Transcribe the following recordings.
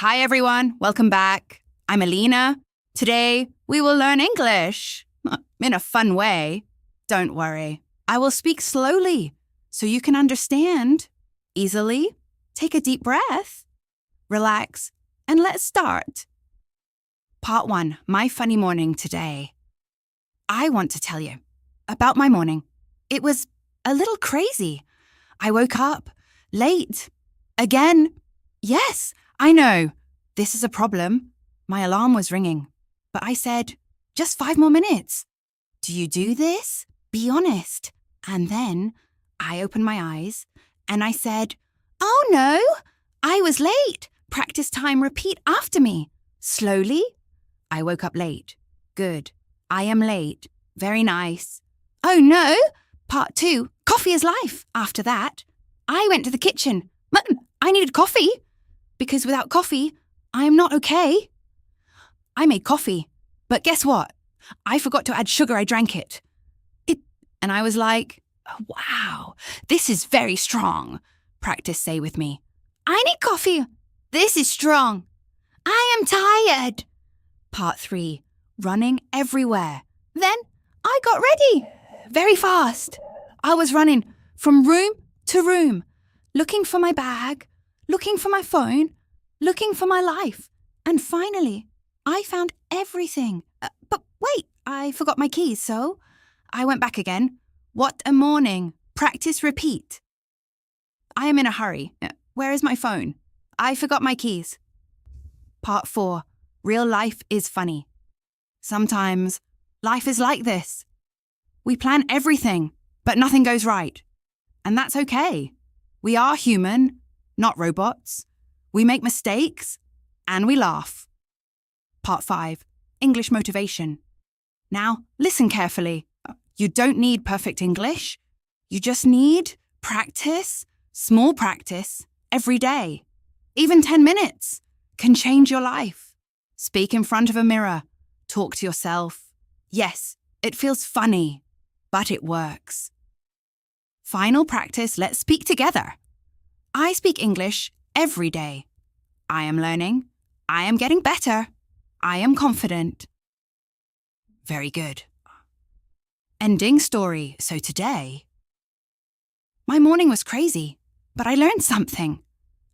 Hi everyone, welcome back. I'm Alina. Today, we will learn English in a fun way. Don't worry, I will speak slowly so you can understand easily. Take a deep breath, relax, and let's start. Part 1, my funny morning today. I want to tell you about my morning. It was a little crazy. I woke up late. Again. Yes, I know. This is a problem. My alarm was ringing. But I said, just 5 more minutes. Do you do this? Be honest. And then I opened my eyes and I said, oh no, I was late. Practice time, repeat after me. Slowly. I woke up late. Good. I am late. Very nice. Oh no. Part 2, coffee is life. After that, I went to the kitchen. I needed coffee. Because without coffee, I am not okay. I made coffee, but guess what? I forgot to add sugar. I drank it. And I was like, oh, wow, this is very strong. Practice say with me. I need coffee. This is strong. I am tired. Part 3, running everywhere. Then I got ready. Very fast. I was running from room to room, looking for my bag, looking for my phone, looking for my life. And finally, I found everything. But wait, I forgot my keys, so I went back again. What a morning. Practice, repeat. I am in a hurry. Where is my phone? I forgot my keys. Part 4, real life is funny. Sometimes life is like this. We plan everything, but nothing goes right. And that's okay. We are human, not robots. We make mistakes, and we laugh. Part 5, English motivation. Now, listen carefully. You don't need perfect English. You just need practice, small practice, every day. Even 10 minutes can change your life. Speak in front of a mirror. Talk to yourself. Yes, it feels funny, but it works. Final practice, let's speak together. I speak English every day. I am learning. I am getting better. I am confident. Very good. Ending story. So today, my morning was crazy, but I learned something.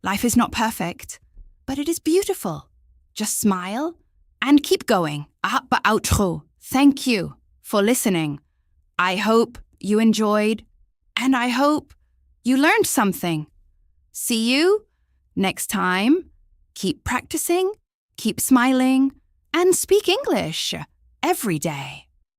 Life is not perfect, but it is beautiful. Just smile and keep going. Outro. Thank you for listening. I hope you enjoyed, and I hope you learned something. See you next time. Keep practicing, keep smiling, and speak English every day.